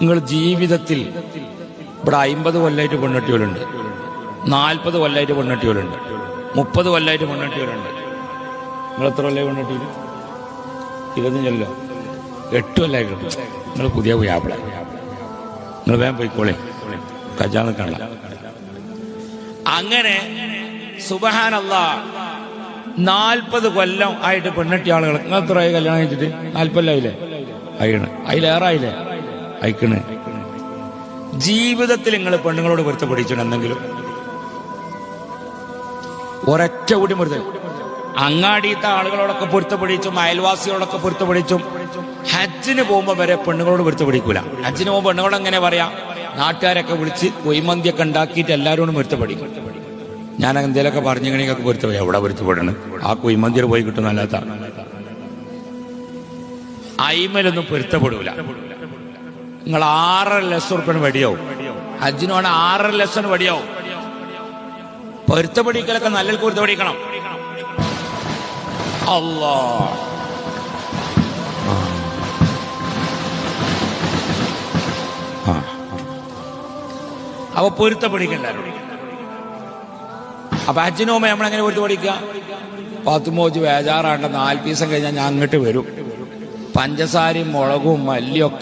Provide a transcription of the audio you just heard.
നിങ്ങൾ ജീവിതത്തിൽ ഇവിടെ 50 കൊല്ലമായിട്ട് പെണ്ണെട്ടിയോലുണ്ട്, 40 കൊല്ലമായിട്ട് പെണ്ണെട്ടിയോലുണ്ട്, 30 കൊല്ലമായിട്ട് പെണ്ണെട്ടിയോലുണ്ട്. നിങ്ങൾ എത്ര കൊല്ലമായി പെണ്ണെട്ടിയിൽ? 25 8 കൊല്ലമായിട്ട്. നിങ്ങൾ പുതിയ പുയ്യാപ്പിള, നിങ്ങൾ വേഗം പോയിക്കോളെ, കല്യാണം നിൽക്കണല്ല. അങ്ങനെ സുബ്ഹാനല്ലാഹ് 40 കൊല്ലം ആയിട്ട് പെണ്ണെട്ടിയ ആളുകൾ നിങ്ങൾ എത്ര കല്യാണം കഴിച്ചിട്ട്? 40 കൊല്ലമായില്ലേ? അയണ് അതിലേറെ ആയില്ലേ? അയക്കണ്. ജീവിതത്തിൽ നിങ്ങൾ പെണ്ണുങ്ങളോട് പൊരുത്തപ്പെടിച്ചിട്ടുണ്ടെങ്കിലും ഒരൊറ്റ കൂടി പൊരുത്ത, അങ്ങാടിയത്തെ ആളുകളോടൊക്കെ പൊരുത്തപ്പെടിച്ചും അയൽവാസികളോടൊക്കെ പൊരുത്തപ്പെടിച്ചും ഹജ്ജിന് പോകുമ്പോൾ വരെ പെണ്ണുങ്ങളോട് പൊരുത്തപ്പെടിക്കൂല. ഹജ്ജിന് പോകുമ്പോൾ പെണ്ണുങ്ങളോട് എങ്ങനെ പറയാ? നാട്ടുകാരൊക്കെ വിളിച്ച് കൊയ്മന്തിയൊക്കെ ഉണ്ടാക്കിയിട്ട് എല്ലാവരോടും പൊരുത്തപ്പെടിക്കും. ഞാൻ എന്തേലൊക്കെ പറഞ്ഞെങ്ങനെയൊക്കെ പൊരുത്തപ്പെടി, എവിടെ പൊരുത്തപ്പെടണം? ആ കൊയ്മന്തിയിൽ പോയി കിട്ടും. അല്ലാത്ത അയിമലൊന്നും പൊരുത്തപ്പെടൂല. നിങ്ങൾ 6.5 ലക്ഷം റുപ്യ വടിയാവും. ഹജ്ജിന് വേണം 6.5 ലക്ഷം വടിയാവും. പൊരുത്തപ്പെടിക്കലൊക്കെ നല്ല പൊരുത്തപ്പെടിക്കണം. അല്ലാ അപ്പൊ പൊരുത്തപ്പെടിക്കണ്ട. അപ്പൊ ഹജ്ജിന് പോകുമ്പോ നമ്മളെങ്ങനെ പൊരുത്തപ്പെടിക്കുക? 10 മോജ് ബേജാറാണ്ട് 4 ദിവസം കഴിഞ്ഞാൽ ഞാൻ അങ്ങോട്ട് വരും. പഞ്ചസാരയും മുളകും മല്ലിയൊക്കെ